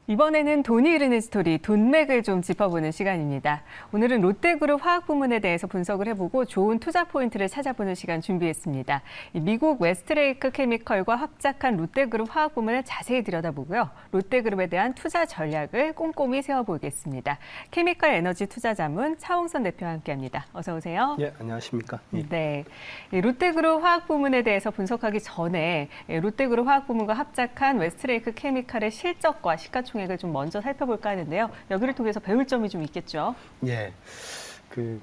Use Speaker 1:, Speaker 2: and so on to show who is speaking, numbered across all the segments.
Speaker 1: 이번에는 돈이 흐르는 스토리, 돈맥을 좀 짚어보는 시간입니다. 오늘은 롯데그룹 화학 부문에 대해서 분석을 해보고 좋은 투자 포인트를 찾아보는 시간 준비했습니다. 미국 웨스트레이크 케미컬과 합작한 롯데그룹 화학 부문을 자세히 들여다보고요. 롯데그룹에 대한 투자 전략을 꼼꼼히 세워보겠습니다. 케미컬 에너지 투자자문 차홍선 대표와 함께합니다. 어서 오세요.
Speaker 2: 예, 안녕하십니까.
Speaker 1: 네, 롯데그룹 화학 부문에 대해서 분석하기 전에 롯데그룹 화학 부문과 합작한 웨스트레이크 케미칼의 실적과 시가총액을 좀 먼저 살펴볼까 하는데요. 여기를 통해서 배울 점이 좀 있겠죠.
Speaker 2: 예.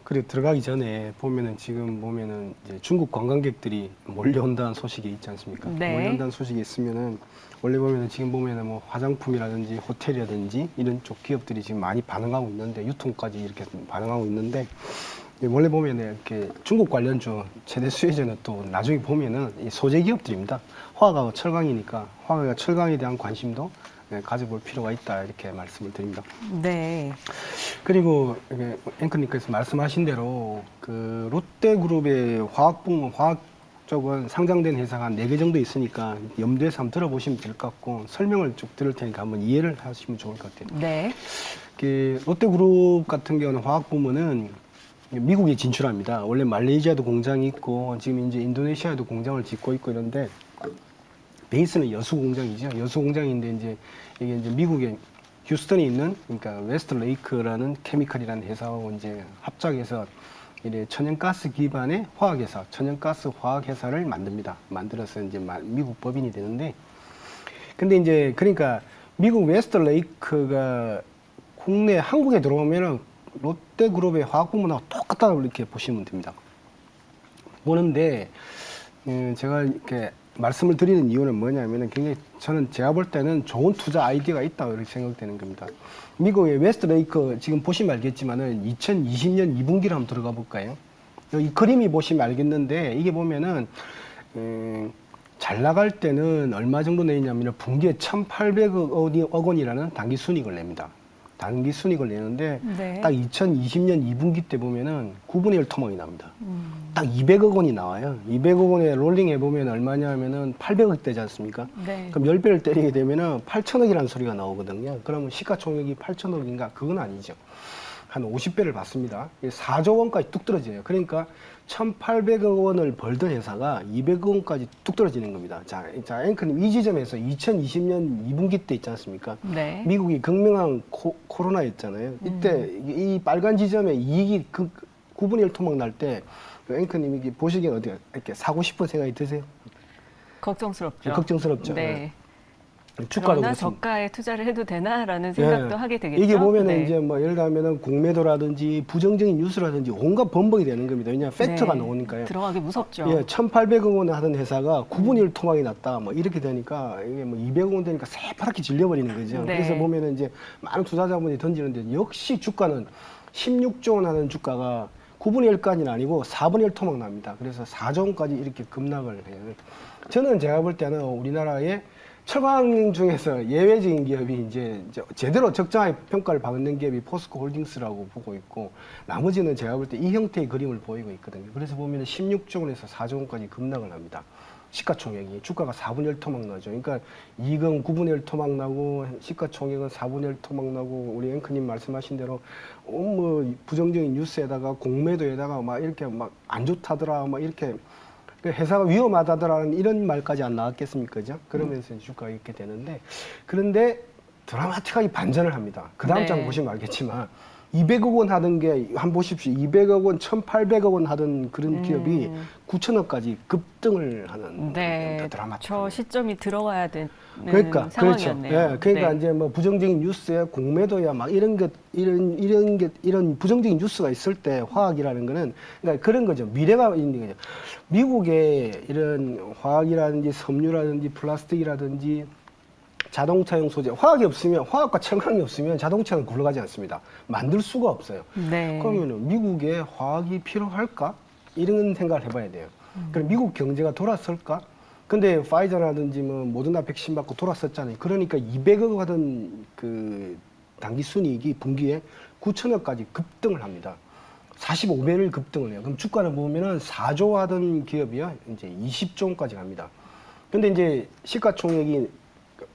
Speaker 2: 그래 들어가기 전에 지금 보면은 이제 중국 관광객들이 몰려온다는 소식이 있지 않습니까?
Speaker 1: 네.
Speaker 2: 몰려온다는 소식이 있으면은 원래 보면은 지금 보면은 뭐 화장품이라든지 호텔이라든지 이런 쪽 기업들이 지금 많이 반응하고 있는데 유통까지 이렇게 반응하고 있는데 원래 보면은 이렇게 중국 관련주 최대 수혜자는 또 나중에 보면은 이 소재 기업들입니다. 화학하고 철강이니까 화학과 철강에 대한 관심도 가져볼 필요가 있다 이렇게 말씀을 드립니다.
Speaker 1: 네.
Speaker 2: 그리고 앵커님께서 말씀하신 대로 그 롯데그룹의 화학부문 화학 쪽은 상장된 회사가 한 4개 정도 있으니까 염두에서 한번 들어보시면 될 것 같고 설명을 쭉 들을 테니까 한번 이해를 하시면 좋을 것 같아요.
Speaker 1: 네.
Speaker 2: 그 롯데그룹 같은 경우는 화학부문은 미국에 진출합니다. 원래 말레이시아도 공장이 있고 지금 이제 인도네시아에도 공장을 짓고 있고 이런데 베이스는 여수 공장이죠. 여수 공장인데 이제 이게 이제 미국의 휴스턴에 있는 그러니까 웨스트레이크라는 케미컬이라는 회사하고 이제 합작해서 이래 천연가스 기반의 화학회사, 천연가스 화학회사를 만듭니다. 만들어서 이제 미국 법인이 되는데, 근데 이제 그러니까 미국 웨스트레이크가 국내 한국에 들어오면은 롯데그룹의 화학부문하고 똑같다고 이렇게 보시면 됩니다. 보는데 제가 이렇게 말씀을 드리는 이유는 뭐냐면은 굉장히 저는 제가 볼 때는 좋은 투자 아이디어가 있다고 이렇게 생각되는 겁니다. 미국의 웨스트레이크 지금 보시면 알겠지만은 2020년 2분기를 한번 들어가 볼까요? 이 그림이 보시면 알겠는데 이게 보면은 잘 나갈 때는 얼마 정도 내냐면 분기에 1,800억 원이라는 단기 순이익을 냅니다. 단기 순이익을 내는데
Speaker 1: 네.
Speaker 2: 딱 2020년 2분기 때 보면은 9분의 1 토막이 납니다. 딱 200억 원이 나와요. 200억 원에 롤링 해보면 얼마냐 하면은 800억 되지 않습니까?
Speaker 1: 네.
Speaker 2: 그럼 10배를 때리게 되면은 8천억이라는 소리가 나오거든요. 그러면 시가총액이 8천억인가? 그건 아니죠. 한 50배를 받습니다. 4조 원까지 뚝 떨어져요. 그러니까 1,800억 원을 벌던 회사가 200억 원까지 뚝 떨어지는 겁니다. 자, 앵커님 이 지점에서 2020년 2분기 때 있지 않습니까?
Speaker 1: 네.
Speaker 2: 미국이 극명한 코로나였잖아요. 이때 이 빨간 지점에 이익이 9분의 1 토막 날 때 앵커님 이게 보시기에 어디 이렇게 사고 싶은 생각이 드세요?
Speaker 1: 걱정스럽죠.
Speaker 2: 걱정스럽죠.
Speaker 1: 네.
Speaker 2: 주가도
Speaker 1: 그러나
Speaker 2: 그렇습니다.
Speaker 1: 저가에 투자를 해도 되나라는 생각도 하게 되겠죠.
Speaker 2: 이게 보면은
Speaker 1: 네.
Speaker 2: 이제 뭐 예를 들면은 공매도라든지 부정적인 뉴스라든지 온갖 범벅이 되는 겁니다. 왜냐하면 팩트가
Speaker 1: 네.
Speaker 2: 나오니까요.
Speaker 1: 들어가기 무섭죠.
Speaker 2: 예, 1,800억 원을 하던 회사가 9분의 1 토막이 났다. 뭐 이렇게 되니까 이게 뭐 200억 원 되니까 새파랗게 질려버리는 거죠.
Speaker 1: 네.
Speaker 2: 그래서 보면은 이제 많은 투자자분이 던지는데 역시 주가는 16조 원 하는 주가가 9분의 1까지는 아니고 4분의 1 토막 납니다. 그래서 4조 원까지 이렇게 급락을 해요. 저는 제가 볼 때는 우리나라의 철강 중에서 예외적인 기업이 이제 제대로 적정하게 평가를 받는 기업이 포스코 홀딩스라고 보고 있고 나머지는 제가 볼 때 이 형태의 그림을 보이고 있거든요. 그래서 보면 16조 원에서 4조 원까지 급락을 합니다. 시가총액이 주가가 4분의 1 토막 나죠. 그러니까 이익은 9분의 1 토막 나고 시가총액은 4분의 1 토막 나고 우리 앵커님 말씀하신 대로 뭐 부정적인 뉴스에다가 공매도에다가 막 이렇게 막 안 좋다더라 막 이렇게 회사가 위험하다더라는 이런 말까지 안 나왔겠습니까? 그죠? 그러면서 주가가 이렇게 되는데 그런데 드라마틱하게 반전을 합니다. 그 다음
Speaker 1: 네.
Speaker 2: 장 보시면 알겠지만 200억 원 하던 게 한번 보십시오. 200억 원, 1,800억 원 하던 그런 기업이 9천억까지 급등을 하는
Speaker 1: 네.
Speaker 2: 드라마틱.
Speaker 1: 저 시점이 들어가야 되는
Speaker 2: 그러니까
Speaker 1: 상황이었네요.
Speaker 2: 그렇죠. 예, 그러니까
Speaker 1: 네.
Speaker 2: 이제 뭐 부정적인 뉴스에 공매도야 막 이런 부정적인 뉴스가 있을 때 화학이라는 거는 그러니까 그런 거죠. 미래가 있는 거죠. 미국의 이런 화학이라든지 섬유라든지 플라스틱이라든지 자동차용 소재, 화학이 없으면 화학과 철강이 없으면 자동차는 굴러가지 않습니다. 만들 수가 없어요.
Speaker 1: 네.
Speaker 2: 그러면은 미국에 화학이 필요할까? 이런 생각을 해봐야 돼요. 그럼 미국 경제가 돌아설까? 근데 파이저라든지 뭐 모더나 백신 받고 돌아섰잖아요. 그러니까 200억 하던 그 단기 순이익이 분기에 9천억까지 급등을 합니다. 45배를 급등을 해요. 그럼 주가를 보면은 4조 하던 기업이요, 이제 20조 원까지 갑니다. 근데 이제 시가총액이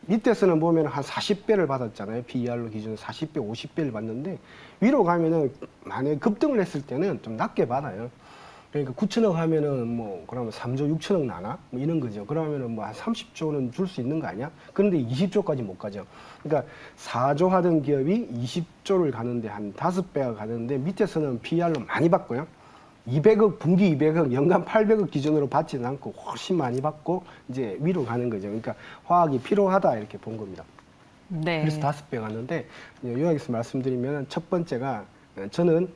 Speaker 2: 밑에서는 보면 한 40배를 받았잖아요. PER로 기준으로 40배, 50배를 받는데 위로 가면은 만약에 급등을 했을 때는 좀 낮게 받아요. 그러니까 9천억 하면은 뭐 그러면 3조 6천억 나나? 뭐 이런 거죠. 그러면은 뭐 한 30조는 줄 수 있는 거 아니야? 그런데 20조까지 못 가죠. 그러니까 4조 하던 기업이 20조를 가는데 한 5배가 가는데 밑에서는 PER로 많이 받고요. 200억, 분기 200억, 연간 800억 기준으로 받지는 않고 훨씬 많이 받고 이제 위로 가는 거죠. 그러니까 화학이 필요하다 이렇게 본 겁니다.
Speaker 1: 네.
Speaker 2: 그래서 5배 갔는데 요약해서 말씀드리면 첫 번째가 저는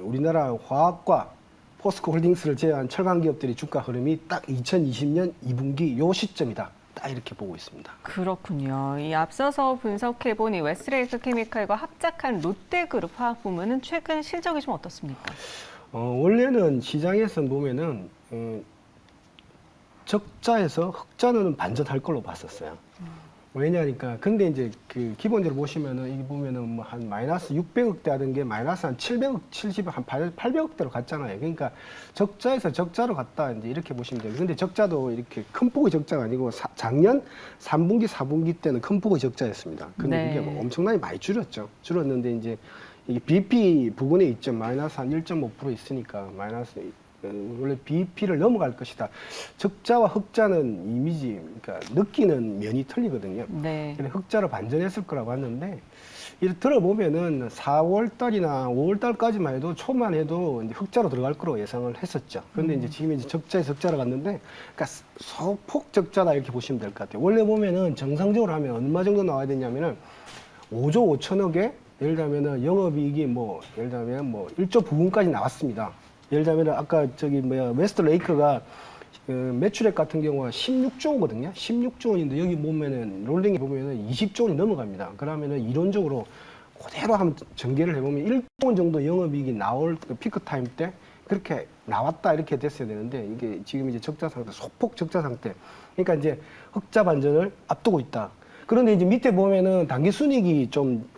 Speaker 2: 우리나라 화학과 포스코 홀딩스를 제외한 철강 기업들의 주가 흐름이 딱 2020년 2분기 요 시점이다. 딱 이렇게 보고 있습니다.
Speaker 1: 그렇군요. 이 앞서서 분석해본 이 웨스트레이크 케미칼과 합작한 롯데그룹 화학 부문은 최근 실적이 좀 어떻습니까?
Speaker 2: 원래는 시장에서 보면은 적자에서 흑자는 반전할 걸로 봤었어요. 왜냐니까 근데 이제 그 기본적으로 보시면은 이게 보면은 뭐 한 마이너스 600억대 하던 게 마이너스 한 700억, 70억, 한 800억대로 갔잖아요. 그러니까 적자에서 적자로 갔다 이제 이렇게 보시면 돼요. 근데 적자도 이렇게 큰 폭의 적자가 아니고 작년 3분기, 4분기 때는 큰 폭의 적자였습니다. 근데
Speaker 1: 네.
Speaker 2: 이게 뭐 엄청나게 많이 줄였죠. 줄었는데 이제 이게 BP 부분에 있죠. 마이너스 한 1.5% 있으니까 마이너스 원래 BP를 넘어갈 것이다. 적자와 흑자는 이미지, 그러니까 느끼는 면이 틀리거든요.
Speaker 1: 네.
Speaker 2: 그래서 흑자로 반전했을 거라고 봤는데 이렇게 들어보면은 4월 달이나 5월 달까지만 해도 초만 해도 이제 흑자로 들어갈 거로 예상을 했었죠. 그런데 이제 지금 이제 적자에서 흑자로 갔는데, 그러니까 소폭 적자다 이렇게 보시면 될 것 같아요. 원래 보면은 정상적으로 하면 얼마 정도 나와야 되냐면은 5조 5천억에 예를 들면은 영업이익이 뭐 예를 들면 뭐 1조 부분까지 나왔습니다. 예를 들면 아까 저기 뭐야 웨스트레이크가 그 매출액 같은 경우가 16조 원거든요. 16조 원인데 여기 보면은 롤링에 보면은 20조 원이 넘어갑니다. 그러면은 이론적으로 그대로 한번 전개를 해보면 1조 원 정도 영업이익이 나올 그 피크 타임 때 그렇게 나왔다 이렇게 됐어야 되는데 이게 지금 이제 적자 상태, 소폭 적자 상태. 그러니까 이제 흑자 반전을 앞두고 있다. 그런데 이제 밑에 보면은 당기 순이익이 좀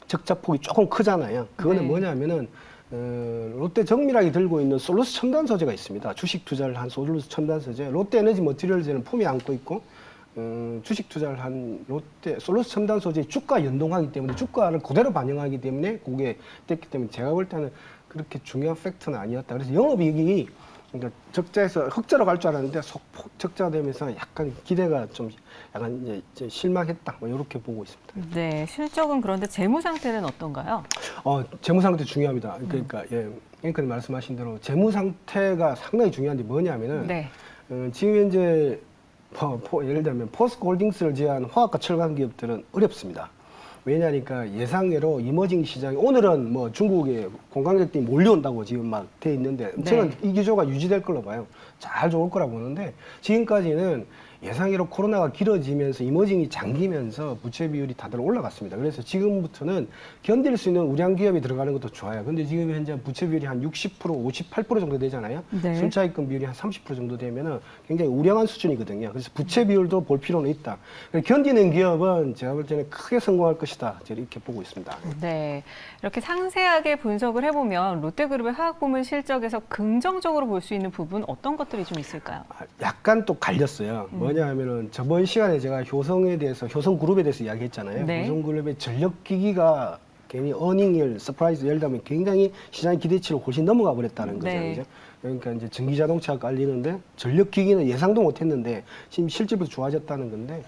Speaker 2: 적자 폭이 조금 크잖아요. 그거는
Speaker 1: 네.
Speaker 2: 뭐냐면은 롯데 정밀하게 들고 있는 솔루스 첨단 소재가 있습니다. 주식 투자를 한 솔루스 첨단 소재. 롯데 에너지 머티리얼즈는 품위 안고 있고 주식 투자를 한 롯데 솔루스 첨단 소재 주가 연동하기 때문에 주가를 그대로 반영하기 때문에 그게 됐기 때문에 제가 볼 때는 그렇게 중요한 팩트는 아니었다. 그래서 영업이익이 그러니까 적자에서 흑자로 갈 줄 알았는데 소폭 적자가 되면서 약간 기대가 좀 약간 이제 실망했다. 뭐 이렇게 보고 있습니다.
Speaker 1: 네. 실적은 그런데 재무 상태는 어떤가요?
Speaker 2: 재무 상태 중요합니다. 그러니까 앵커님 말씀하신 대로 재무 상태가 상당히 중요한데 뭐냐면은
Speaker 1: 네.
Speaker 2: 지금 현재 예를 들면 포스코 홀딩스를 제외한 화학과 철강 기업들은 어렵습니다. 왜냐니까 예상외로 이머징 시장이 오늘은 뭐 중국의 관광객들이 몰려온다고 지금 막 돼 있는데
Speaker 1: 네.
Speaker 2: 저는 이 기조가 유지될 걸로 봐요. 잘 좋을 거라고 보는데 지금까지는 예상외로 코로나가 길어지면서 이머징이 잠기면서 부채 비율이 다들 올라갔습니다. 그래서 지금부터는 견딜 수 있는 우량 기업이 들어가는 것도 좋아요. 근데 지금 현재 부채 비율이 한 60%, 58% 정도 되잖아요.
Speaker 1: 네.
Speaker 2: 순차익금 비율이 한 30% 정도 되면은 굉장히 우량한 수준이거든요. 그래서 부채 비율도 볼 필요는 있다. 견디는 기업은 제가 볼 때는 크게 성공할 것이다. 이렇게 보고 있습니다.
Speaker 1: 네. 이렇게 상세하게 분석을 해보면 롯데그룹의 화학 부문 실적에서 긍정적으로 볼 수 있는 부분 어떤 것들이 좀 있을까요?
Speaker 2: 약간 또 갈렸어요. 뭐냐 하면은 저번 시간에 제가 효성그룹에 대해서 이야기했잖아요.
Speaker 1: 네.
Speaker 2: 효성그룹의 전력기기가 괜히 어닝을 서프라이즈 예를 들면 굉장히 시장 기대치를 훨씬 넘어가 버렸다는 거죠.
Speaker 1: 네.
Speaker 2: 그죠? 그러니까 이제 전기자동차가 깔리는데 전력기기는 예상도 못했는데 지금 실질부터 좋아졌다는 건데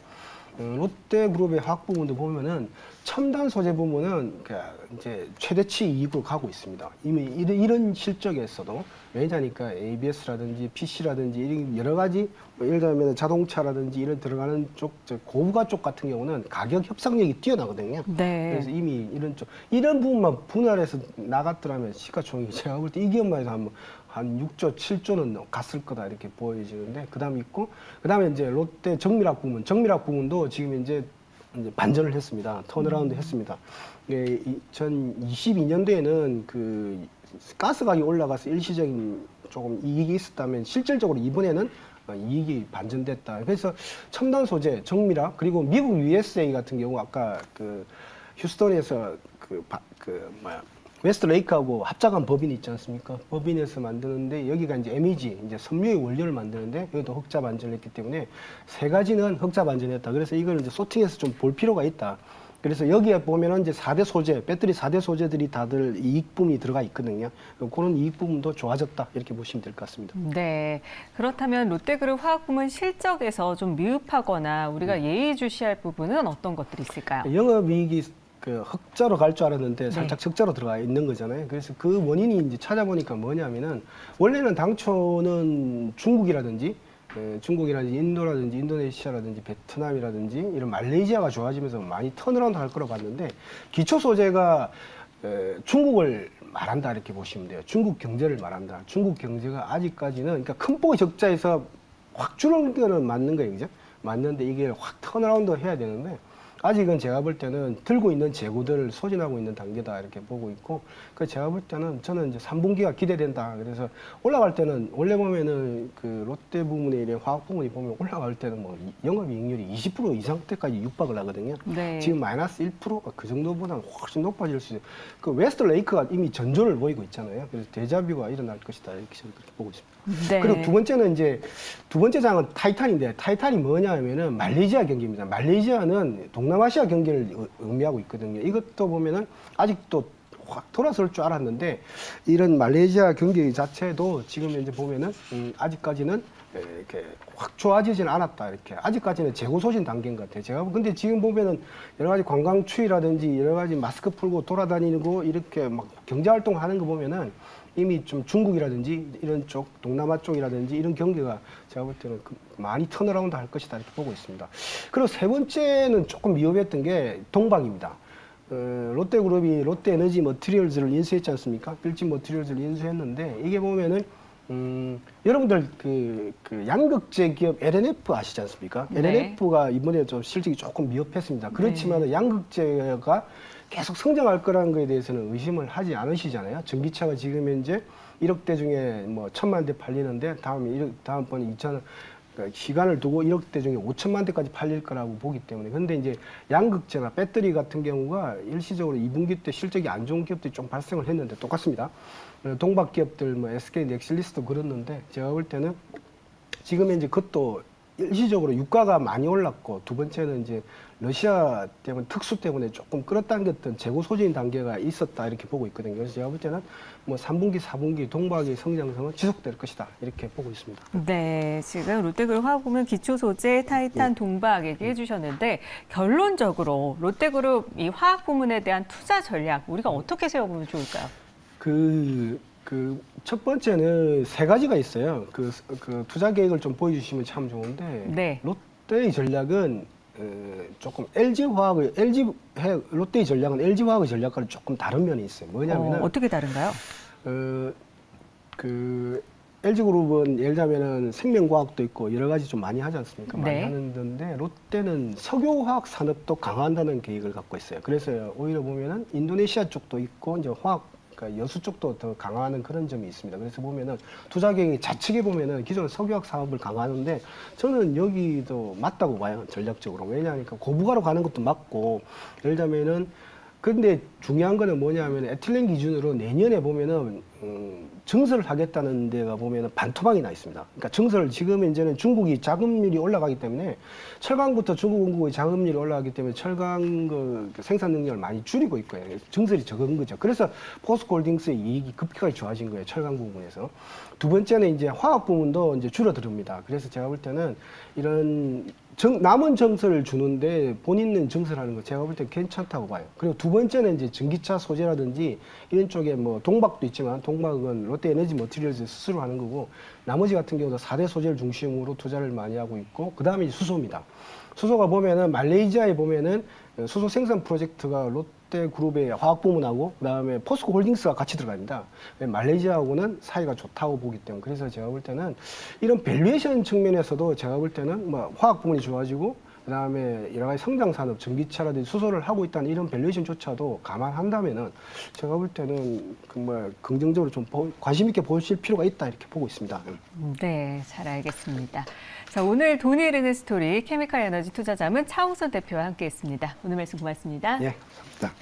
Speaker 2: 롯데그룹의 화학 부문도 보면은 첨단 소재 부문은 이제 최대치 이익으로 가고 있습니다. 이미 이런 실적에서도 왜냐니까 ABS라든지 PC라든지 이런 여러 가지 뭐 예를 들면 자동차라든지 이런 들어가는 쪽, 고부가 쪽 같은 경우는 가격 협상력이 뛰어나거든요.
Speaker 1: 네.
Speaker 2: 그래서 이미 이런 부분만 분할해서 나갔더라면 시가총액이 제가 볼 때 이 기업만 해도 한 6조, 7조는 갔을 거다 이렇게 보여지는데 그다음에 있고 그다음에 이제 롯데 정밀학 부문도 지금 이제 반전을 했습니다. 턴어라운드 했습니다. 2022년도에는 그 가스 가격이 올라가서 일시적인 조금 이익이 있었다면 실질적으로 이번에는 이익이 반전됐다. 그래서 첨단 소재, 정밀학 그리고 미국 USA 같은 경우 아까 그 휴스턴에서 웨스트레이크하고 합작한 법인이 있지 않습니까? 법인에서 만드는데 여기가 이제 MEG, 이제 섬유의 원료를 만드는데 여기도 흑자 반전을 했기 때문에 세 가지는 흑자 반전했다. 그래서 이걸 이제 소팅해서 좀 볼 필요가 있다. 그래서 여기에 보면은 이제 4대 소재, 배터리 4대 소재들이 다들 이익 부분이 들어가 있거든요. 그런 이익 부분도 좋아졌다. 이렇게 보시면 될 것 같습니다.
Speaker 1: 네. 그렇다면 롯데그룹 화학부문 실적에서 좀 미흡하거나 우리가 예의주시할 부분은 어떤 것들이 있을까요?
Speaker 2: 영업이익이 그 흑자로 갈 줄 알았는데 살짝 적자로 들어가 있는 거잖아요. 그래서 그 원인이 이제 찾아보니까 뭐냐면은 원래는 당초는 중국이라든지 인도라든지 인도네시아라든지 베트남이라든지 이런 말레이시아가 좋아지면서 많이 턴어라운드 할 거라고 봤는데 기초 소재가 중국을 말한다 이렇게 보시면 돼요. 중국 경제를 말한다. 중국 경제가 아직까지는 그러니까 큰 폭의 적자에서 확 줄어든 거는 맞는 거예요, 그죠? 맞는데 이게 확 턴어라운드 해야 되는데 아직은 제가 볼 때는 들고 있는 재고들을 소진하고 있는 단계다 이렇게 보고 있고 그 제가 볼 때는 저는 이제 3분기가 기대된다. 그래서 올라갈 때는 원래 보면은 그 롯데 부문에 이런 화학 부문이 보면 올라갈 때는 뭐 영업이익률이 20% 이상대까지 육박을 하거든요.
Speaker 1: 네.
Speaker 2: 지금 마이너스 1%가 그 정도보다는 훨씬 높아질 수 있어요. 그 웨스트레이크가 이미 전조를 보이고 있잖아요. 그래서 데자뷰가 일어날 것이다 이렇게 저는 그렇게 보고 있습니다.
Speaker 1: 네.
Speaker 2: 그리고 두 번째 장은 타이탄인데 타이탄이 뭐냐면은 말레이시아 경기입니다. 말레이시아는 동남아시아 경기를 의미하고 있거든요. 이것도 보면은 아직도 확 돌아설 줄 알았는데 이런 말레이시아 경기 자체도 지금 현재 보면은 아직까지는 이렇게 확 좋아지진 않았다 이렇게 아직까지는 재고 소진 단계인 것 같아요. 제가 근데 지금 보면은 여러 가지 관광 추이라든지 여러 가지 마스크 풀고 돌아다니고 이렇게 막 경제 활동하는 거 보면은 이미 좀 중국이라든지 이런 쪽 동남아 쪽이라든지 이런 경기가 제가 볼 때는 많이 턴어라운드 할 것이다 이렇게 보고 있습니다. 그리고 세 번째는 조금 미흡했던 게 동박입니다. 롯데그룹이 롯데에너지 머티리얼즈를 인수했지 않습니까? 빌진 머티리얼즈를 인수했는데 이게 보면은 여러분들 그 양극재 기업 LNF 아시지 않습니까?
Speaker 1: 네.
Speaker 2: LNF가 이번에 좀 실적이 조금 미흡했습니다. 그렇지만 양극재가 계속 성장할 거라는 거에 대해서는 의심을 하지 않으시잖아요. 전기차가 지금 현재 1억 대 중에 뭐 1,000만 대 팔리는데 다음번에 그러니까 시간을 두고 1억 대 중에 5천만 대까지 팔릴 거라고 보기 때문에 근데 이제 양극재나 배터리 같은 경우가 일시적으로 2분기 때 실적이 안 좋은 기업들이 좀 발생을 했는데 똑같습니다. 동박 기업들 뭐 SK 넥실리스도 그렇는데 제가 볼 때는 지금 현재 그것도 일시적으로 유가가 많이 올랐고 두 번째는 이제 러시아 때문에 특수 때문에 조금 끌어당겼던 재고 소진 단계가 있었다 이렇게 보고 있거든요. 그래서 제가 볼 때는 뭐 3분기, 4분기 동박의 성장성은 지속될 것이다 이렇게 보고 있습니다.
Speaker 1: 네, 지금 롯데그룹 화학부문 기초 소재, 타이탄, 동박 얘기해 주셨는데 결론적으로 롯데그룹 이 화학 부문에 대한 투자 전략 우리가 어떻게 세워보면 좋을까요?
Speaker 2: 첫 번째는 세 가지가 있어요. 그 투자 계획을 좀 보여주시면 참 좋은데
Speaker 1: 네.
Speaker 2: 롯데의 전략은 조금 롯데의 전략은 LG화학의 전략과는 조금 다른 면이 있어요. 뭐냐면은
Speaker 1: 어떻게 다른가요?
Speaker 2: LG그룹은 예를 들자면은 생명과학도 있고 여러 가지 좀 많이 하지 않습니까? 많이
Speaker 1: 네.
Speaker 2: 하는데 롯데는 석유화학 산업도 강화한다는 계획을 갖고 있어요. 그래서 오히려 보면은 인도네시아 쪽도 있고 이제 그러니까 여수 쪽도 더 강화하는 그런 점이 있습니다. 그래서 보면은 투자 계획 좌측에 보면은 기존 석유화학 사업을 강화하는데 저는 여기도 맞다고 봐요. 전략적으로. 왜냐하니까 고부가로 가는 것도 맞고 예를 들자면은 근데 중요한 거는 뭐냐면 에틸렌 기준으로 내년에 보면은 증설을 하겠다는 데가 보면은 반토막이 나 있습니다. 그러니까 증설 지금 현재는 중국이 자금률이 올라가기 때문에 철강부터 중국 공급의 자금률이 올라가기 때문에 철강 그 생산 능력을 많이 줄이고 있고요. 증설이 적은 거죠. 그래서 포스코홀딩스의 이익이 급격하게 좋아진 거예요. 철강 부분에서. 두 번째는 이제 화학 부분도 이제 줄어듭니다. 그래서 제가 볼 때는 이런 남은 증설을 주는데 본인은 증설하는 거 제가 볼 때 괜찮다고 봐요. 그리고 두 번째는 이제 전기차 소재라든지 이런 쪽에 뭐 동박도 있지만 동박은 롯데에너지 머티리얼즈 스스로 하는 거고 나머지 같은 경우도 4대 소재를 중심으로 투자를 많이 하고 있고 그 다음에 수소입니다. 수소가 보면은 말레이시아에 보면은 수소 생산 프로젝트가 롯데그룹의 화학부문하고 그다음에 포스코홀딩스가 같이 들어갑니다. 말레이시아하고는 사이가 좋다고 보기 때문에 그래서 제가 볼 때는 이런 밸류에이션 측면에서도 제가 볼 때는 뭐 화학부문이 좋아지고 그다음에 여러 가지 성장 산업, 전기차라든지 수소를 하고 있다는 이런 밸류에이션조차도 감안한다면은 제가 볼 때는 정말 긍정적으로 좀 관심 있게 보실 필요가 있다 이렇게 보고 있습니다.
Speaker 1: 네, 잘 알겠습니다. 자, 오늘 돈이 흐르는 스토리 케미칼 에너지 투자자문 차홍선 대표와 함께했습니다. 오늘 말씀 고맙습니다.
Speaker 2: 예, 감사합니다.